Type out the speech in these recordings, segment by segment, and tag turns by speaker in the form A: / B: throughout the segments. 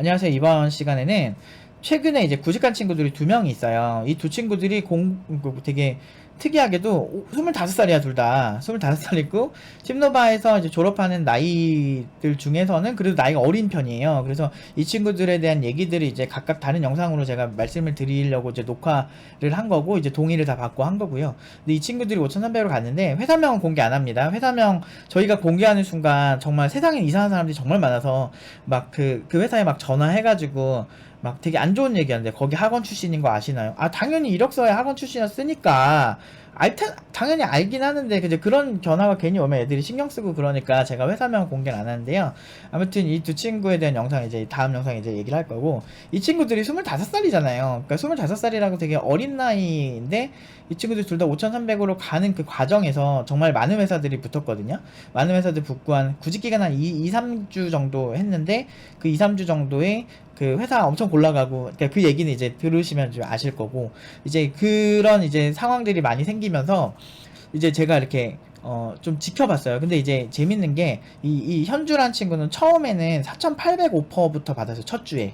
A: 안녕하세요. 이번 시간에는 최근에 이제 구직한 친구들이 두 명이 있어요. 이 두 친구들이 되게 특이하게도 25살이야, 둘 다. 25살이고, 심노바에서 이제 졸업하는 나이들 중에서는 그래도 나이가 어린 편이에요. 그래서 이 친구들에 대한 얘기들이 이제 각각 다른 영상으로 제가 말씀을 드리려고 이제 녹화를 한 거고, 이제 동의를 다 받고 한 거고요. 근데 이 친구들이 5,300으로 갔는데, 회사명은 공개 안 합니다. 회사명 저희가 공개하는 순간 정말 세상에 이상한 사람들이 정말 많아서 막 그 회사에 막 전화해가지고 막 되게 안 좋은 얘기하는데 거기 학원 출신인 거 아시나요? 아, 당연히 이력서에 학원 출신을 쓰니까 당연히 알긴 하는데 이제 그런 전화가 괜히 오면 애들이 신경 쓰고 그러니까 제가 회사명 공개는 안 하는데요. 아무튼 이 두 친구에 대한 영상 이제 다음 영상에 이제 얘기를 할 거고, 이 친구들이 25살이잖아요. 그러니까 25살이라고 되게 어린 나이인데 이 친구들 둘 다 5,300으로 가는 그 과정에서 정말 많은 회사들이 붙었거든요. 많은 회사들 붙고 한 구직 기간 한 2, 3주 정도 했는데 그 2, 3주 정도에 그 회사 엄청 골라가고, 그러니까 그 얘기는 이제 들으시면 좀 아실 거고, 이제 그런 이제 상황들이 많이 생기면서 이제 제가 이렇게 좀 지켜봤어요. 근데 이제 재밌는 게 이 현주란 친구는 처음에는 4,800 오퍼부터 받았어요. 첫 주에.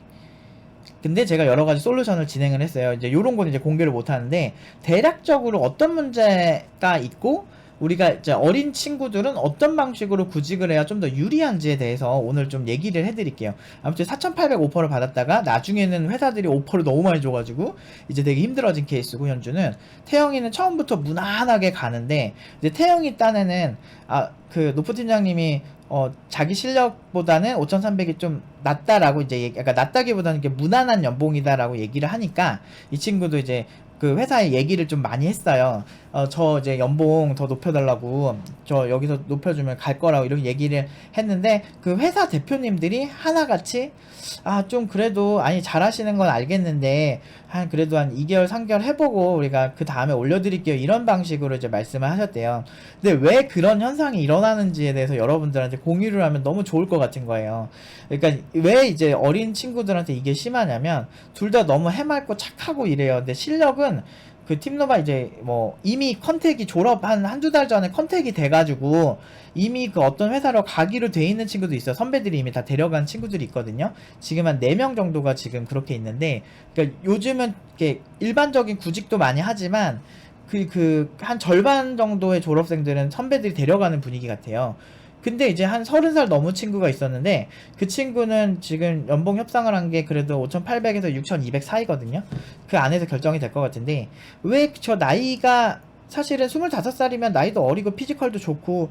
A: 근데 제가 여러 가지 솔루션을 진행을 했어요. 이제 요런 건 이제 공개를 못 하는데, 대략적으로 어떤 문제가 있고 우리가 이제 어린 친구들은 어떤 방식으로 구직을 해야 좀 더 유리한지에 대해서 오늘 좀 얘기를 해드릴게요. 아무튼 4,800 오퍼를 받았다가 나중에는 회사들이 오퍼를 너무 많이 줘가지고 이제 되게 힘들어진 케이스고, 현주는. 태영이는 처음부터 무난하게 가는데 이제 태영이 딴에는 그 노프 팀장님이 자기 실력보다는 5,300이 좀 낫다라고 이제 그러니까 낫다기보다는 이게 무난한 연봉이다라고 얘기를 하니까 이 친구도 이제 그 회사에 얘기를 좀 많이 했어요. 저 이제 연봉 더 높여달라고, 저 여기서 높여주면 갈 거라고 이렇게 얘기를 했는데, 그 회사 대표님들이 하나같이 좀 그래도, 아니 잘하시는 건 알겠는데 그래도 한 2개월 3개월 해보고 우리가 그 다음에 올려드릴게요, 이런 방식으로 이제 말씀을 하셨대요. 근데 왜 그런 현상이 일어나는지에 대해서 여러분들한테 공유를 하면 너무 좋을 것 같은 거예요. 그러니까 왜 이제 어린 친구들한테 이게 심하냐면, 둘 다 너무 해맑고 착하고 이래요. 근데 실력은 그 팀노바 이제 뭐 이미 컨택이 졸업한 한두 달 전에 컨택이 돼가지고 이미 그 어떤 회사로 가기로 돼 있는 친구도 있어요. 선배들이 이미 다 데려간 친구들이 있거든요. 지금 한 4명 정도가 지금 그렇게 있는데, 그러니까 요즘은 이렇게 일반적인 구직도 많이 하지만 한 절반 정도의 졸업생들은 선배들이 데려가는 분위기 같아요. 근데 이제 한 30살 넘은 친구가 있었는데, 그 친구는 지금 연봉 협상을 한 게 그래도 5,800에서 6,200 사이거든요. 그 안에서 결정이 될 것 같은데, 왜 저 나이가 사실은 25살이면 나이도 어리고 피지컬도 좋고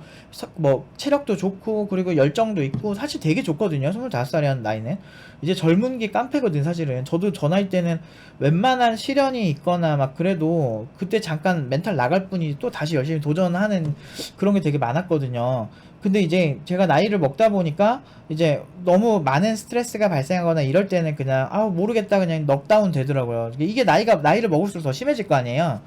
A: 뭐 체력도 좋고 그리고 열정도 있고 사실 되게 좋거든요. 25살이라는 나이는 이제 젊은 게 깡패거든 사실은. 저도 저 나이 때는 웬만한 시련이 있거나 막 그래도 그때 잠깐 멘탈 나갈 뿐이지 또 다시 열심히 도전하는 그런 게 되게 많았거든요. 근데 이제 제가 나이를 먹다 보니까 이제 너무 많은 스트레스가 발생하거나 이럴 때는 그냥 모르겠다 그냥 넉다운 되더라고요. 이게 나이를 먹을수록 더 심해질 거 아니에요.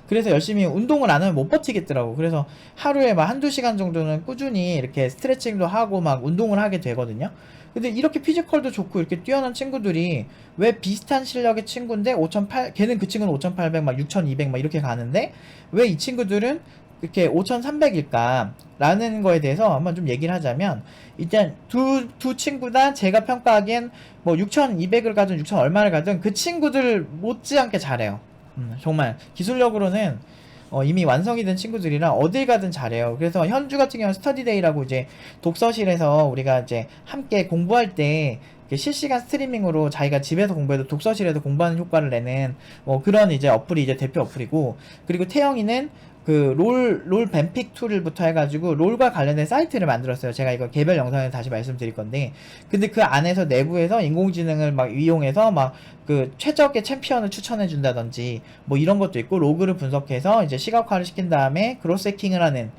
A: 그래서 열심히 운동을 안 하면 못 버티겠더라고. 그래서 하루에 막 한두 시간 정도는 꾸준히 이렇게 스트레칭도 하고 막 운동을 하게 되거든요. 근데 이렇게 피지컬도 좋고 이렇게 뛰어난 친구들이 왜 비슷한 실력의 친구인데 5,800, 걔는 그 친구는 5,800 막 6,200 막 이렇게 가는데 왜 이 친구들은 이렇게 5,300일까? 라는 거에 대해서 한번 좀 얘기를 하자면, 일단 두 친구 다 제가 평가하기엔 뭐 6,200을 가든 6,000 얼마를 가든 그 친구들 못지않게 잘해요. 정말 기술력으로는 이미 완성이 된 친구들이라 어딜 가든 잘해요. 그래서 현주 같은 경우는 스터디데이라고 이제 독서실에서 우리가 이제 함께 공부할 때 실시간 스트리밍으로 자기가 집에서 공부해도 독서실에서 공부하는 효과를 내는 그런 이제 어플이 이제 대표 어플이고, 그리고 태영이는 그 롤 뱀픽 툴부터 해가지고 롤과 관련된 사이트를 만들었어요. 제가 이거 개별 영상에 다시 말씀드릴 건데, 근데 그 안에서 내부에서 인공지능을 막 이용해서 막 그 최적의 챔피언을 추천해 준다든지 뭐 이런 것도 있고, 로그를 분석해서 이제 시각화를 시킨 다음에 그로스 해킹을 하는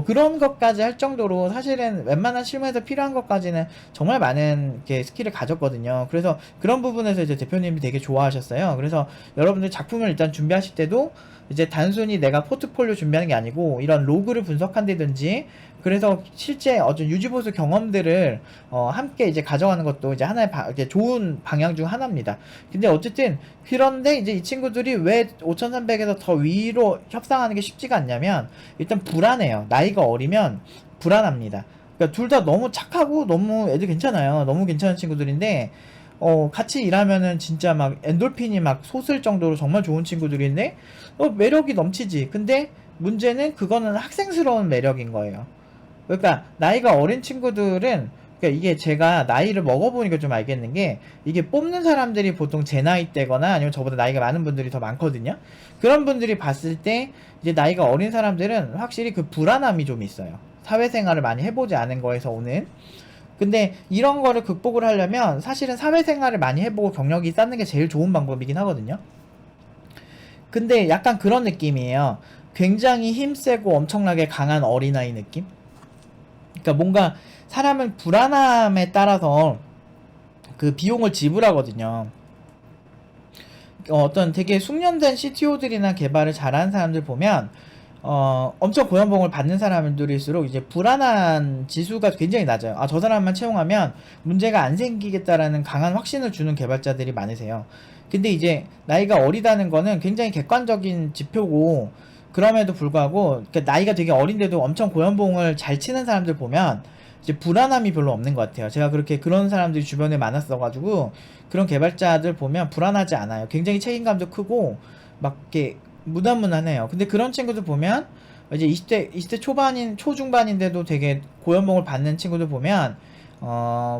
A: 그런 것까지 할 정도로 사실은 웬만한 실무에서 필요한 것까지는 정말 많은 게 스킬을 가졌거든요. 그래서 그런 부분에서 이제 대표님이 되게 좋아하셨어요. 그래서 여러분들 작품을 일단 준비하실 때도 이제 단순히 내가 포트폴리오 준비하는 게 아니고 이런 로그를 분석한다든지, 그래서 실제 어떤 유지보수 경험들을 함께 이제 가져가는 것도 이제 하나의 이제 좋은 방향 중 하나입니다. 근데 어쨌든 그런데 이제 이 친구들이 왜 5,300에서 더 위로 협상하는 게 쉽지가 않냐면, 일단 불안해요. 나이가 어리면 불안합니다. 그러니까 둘 다 너무 착하고 너무 애들 괜찮아요. 너무 괜찮은 친구들인데 같이 일하면은 진짜 막 엔돌핀이 막 솟을 정도로 정말 좋은 친구들인데, 매력이 넘치지. 근데 문제는 그거는 학생스러운 매력인 거예요. 그러니까 나이가 어린 친구들은, 그러니까 이게 제가 나이를 먹어보니까 좀 알겠는 게, 이게 뽑는 사람들이 보통 제 나이 때거나 아니면 저보다 나이가 많은 분들이 더 많거든요. 그런 분들이 봤을 때 이제 나이가 어린 사람들은 확실히 그 불안함이 좀 있어요. 사회생활을 많이 해보지 않은 거에서 오는. 근데 이런 거를 극복을 하려면 사실은 사회생활을 많이 해보고 경력이 쌓는 게 제일 좋은 방법이긴 하거든요. 근데 약간 그런 느낌이에요. 굉장히 힘세고 엄청나게 강한 어린아이 느낌? 그러니까 뭔가 사람은 불안함에 따라서 그 비용을 지불하거든요. 어떤 되게 숙련된 CTO들이나 개발을 잘하는 사람들 보면 엄청 고연봉을 받는 사람들일수록 이제 불안한 지수가 굉장히 낮아요. 아, 저 사람만 채용하면 문제가 안 생기겠다라는 강한 확신을 주는 개발자들이 많으세요. 근데 이제 나이가 어리다는 거는 굉장히 객관적인 지표고, 그럼에도 불구하고 나이가 되게 어린데도 엄청 고연봉을 잘 치는 사람들 보면 이제 불안함이 별로 없는 것 같아요. 제가 그렇게 그런 사람들이 주변에 많았어가지고 그런 개발자들 보면 불안하지 않아요. 굉장히 책임감도 크고 막 이렇게 무난무난해요. 근데 그런 친구들 보면 이제 20대 초중반인데도 되게 고연봉을 받는 친구들 보면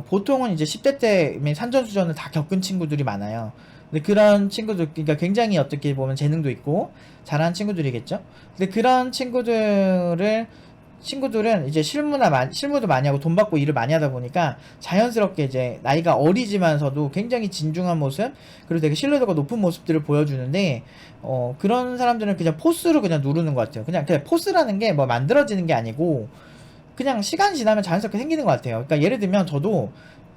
A: 보통은 이제 10대 때 이미 산전수전을 다 겪은 친구들이 많아요. 근데 그런 친구들, 그러니까 굉장히 어떻게 보면 재능도 있고 잘하는 친구들이겠죠. 근데 그런 친구들은 이제 실무도 많이 하고 돈 받고 일을 많이 하다 보니까 자연스럽게 이제 나이가 어리지만서도 굉장히 진중한 모습, 그리고 되게 신뢰도가 높은 모습들을 보여주는데, 그런 사람들은 그냥 포스로 그냥 누르는 것 같아요. 그냥 포스라는 게 뭐 만들어지는 게 아니고 그냥 시간 지나면 자연스럽게 생기는 것 같아요. 그러니까 예를 들면 저도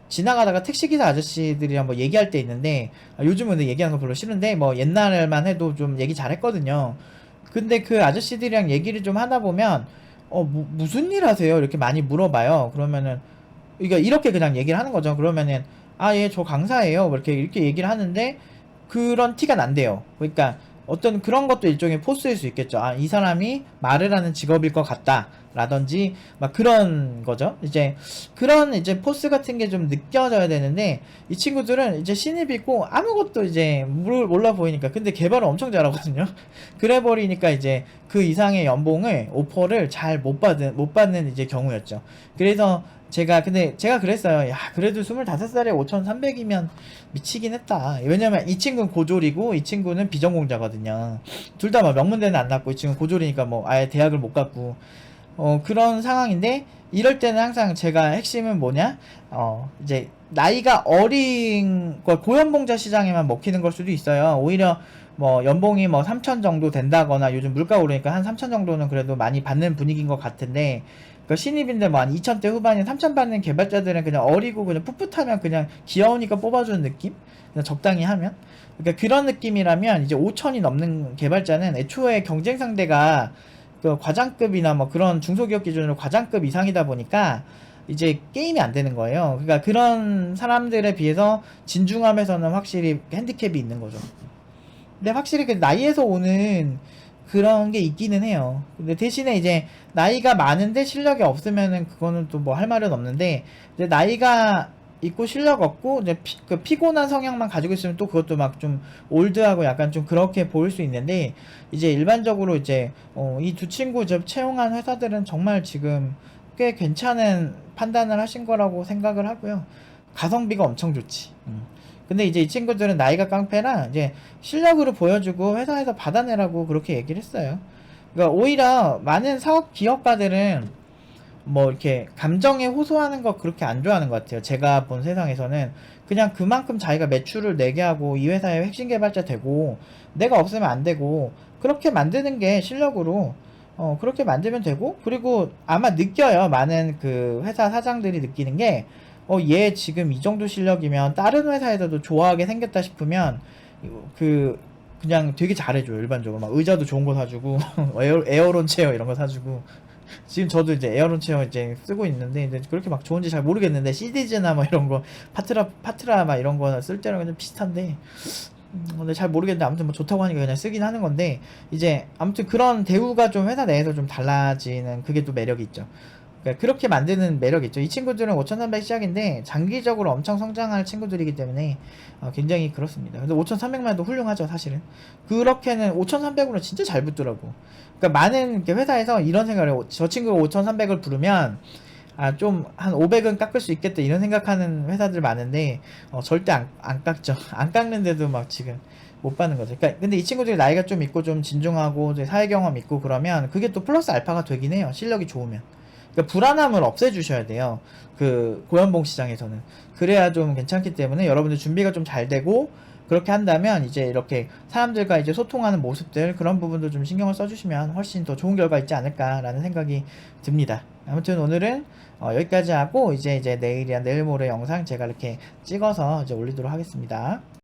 A: 지나가다가 택시기사 아저씨들이랑 뭐 얘기할 때 있는데, 요즘은 얘기하는 거 별로 싫은데 뭐 옛날만 해도 좀 얘기 잘했거든요. 근데 그 아저씨들이랑 얘기를 좀 하다 보면 무슨 일 하세요? 이렇게 많이 물어봐요. 그러면은 그러니까 이렇게 그냥 얘기를 하는 거죠. 그러면은 예, 저 강사예요. 뭐 이렇게 얘기를 하는데 그런 티가 난대요. 그러니까 어떤 그런 것도 일종의 포스일 수 있겠죠. 이 사람이 말을 하는 직업일 것 같다. 라든지 막 그런 거죠. 이제 그런 이제 포스 같은 게 좀 느껴져야 되는데, 이 친구들은 이제 신입이고 아무것도 이제 몰라 보이니까, 근데 개발을 엄청 잘하거든요. 그래 버리니까 이제 그 이상의 연봉을 오퍼를 잘 못 받는 이제 경우였죠. 그래서 근데 제가 그랬어요. 야, 그래도 25살에 5,300이면 미치긴 했다. 왜냐면 이 친구는 고졸이고 이 친구는 비전공자거든요. 둘 다 뭐 명문대는 안 났고 이 친구는 고졸이니까 뭐 아예 대학을 못 갔고 그런 상황인데, 이럴 때는 항상 제가 핵심은 뭐냐? 이제 나이가 어린 고연봉자 시장에만 먹히는 걸 수도 있어요. 오히려 뭐 연봉이 뭐 3천 정도 된다거나, 요즘 물가 오르니까 한 3천 정도는 그래도 많이 받는 분위기인 것 같은데, 그러니까 신입인데 뭐 한 2천대 후반인 3천 받는 개발자들은 그냥 어리고 그냥 풋풋하면 그냥 귀여우니까 뽑아주는 느낌? 그냥 적당히 하면? 그러니까 그런 느낌이라면 이제 5천이 넘는 개발자는 애초에 경쟁 상대가 그 과장급이나 뭐 그런 중소기업 기준으로 과장급 이상이다 보니까 이제 게임이 안 되는 거예요. 그러니까 그런 사람들에 비해서 진중함에서는 확실히 핸디캡이 있는 거죠. 근데 확실히 그 나이에서 오는 그런 게 있기는 해요. 근데 대신에 이제 나이가 많은데 실력이 없으면은 그거는 또 뭐 할 말은 없는데, 이제 나이가 있고 실력 없고 이제 그 피곤한 성향만 가지고 있으면 또 그것도 막 좀 올드하고 약간 좀 그렇게 보일 수 있는데, 이제 일반적으로 이제 이 두 친구 채용한 회사들은 정말 지금 꽤 괜찮은 판단을 하신 거라고 생각을 하고요. 가성비가 엄청 좋지. 근데 이제 이 친구들은 나이가 깡패라 이제 실력으로 보여주고 회사에서 받아내라고 그렇게 얘기를 했어요. 그러니까 오히려 많은 사업 기업가들은 뭐 이렇게 감정에 호소하는 거 그렇게 안 좋아하는 것 같아요. 제가 본 세상에서는 그냥 그만큼 자기가 매출을 내게 하고 이 회사의 핵심 개발자 되고 내가 없으면 안 되고 그렇게 만드는 게 실력으로 그렇게 만들면 되고, 그리고 아마 느껴요. 많은 그 회사 사장들이 느끼는 게 얘 지금 이 정도 실력이면 다른 회사에서도 좋아하게 생겼다 싶으면 그냥 되게 잘해줘요. 일반적으로 막 의자도 좋은 거 사주고 에어론 체어 이런 거 사주고. 지금 저도 이제 에어론 체어 이제 쓰고 있는데 이제 그렇게 막 좋은지 잘 모르겠는데, 시디즈나 뭐 이런 거 파트라 막 이런 거 쓸 때랑 그냥 비슷한데, 근데 잘 모르겠는데 아무튼 뭐 좋다고 하니까 그냥 쓰긴 하는 건데, 이제 아무튼 그런 대우가 좀 회사 내에서 좀 달라지는 그게 또 매력이 있죠. 그러니까 그렇게 만드는 매력이 있죠. 이 친구들은 5,300 시작인데 장기적으로 엄청 성장할 친구들이기 때문에 굉장히 그렇습니다. 근데 5,300만 해도 훌륭하죠, 사실은. 그렇게는 5,300으로 진짜 잘 붙더라고. 그러니까 많은 이렇게 회사에서 이런 생각을 해요. 저 친구가 5,300을 부르면 좀 한 500은 깎을 수 있겠다 이런 생각하는 회사들 많은데 절대 안 깎죠. 안 깎는데도 막 지금 못 받는 거죠. 그러니까 근데 이 친구들이 나이가 좀 있고 좀 진중하고 이제 사회 경험 있고 그러면 그게 또 플러스 알파가 되긴 해요. 실력이 좋으면. 그러니까 불안함을 없애주셔야 돼요. 그 고연봉 시장에서는. 그래야 좀 괜찮기 때문에 여러분들 준비가 좀 잘 되고 그렇게 한다면 이제 이렇게 사람들과 이제 소통하는 모습들 그런 부분도 좀 신경을 써주시면 훨씬 더 좋은 결과 있지 않을까라는 생각이 듭니다. 아무튼 오늘은 여기까지 하고 이제 내일 모레 영상 제가 이렇게 찍어서 이제 올리도록 하겠습니다.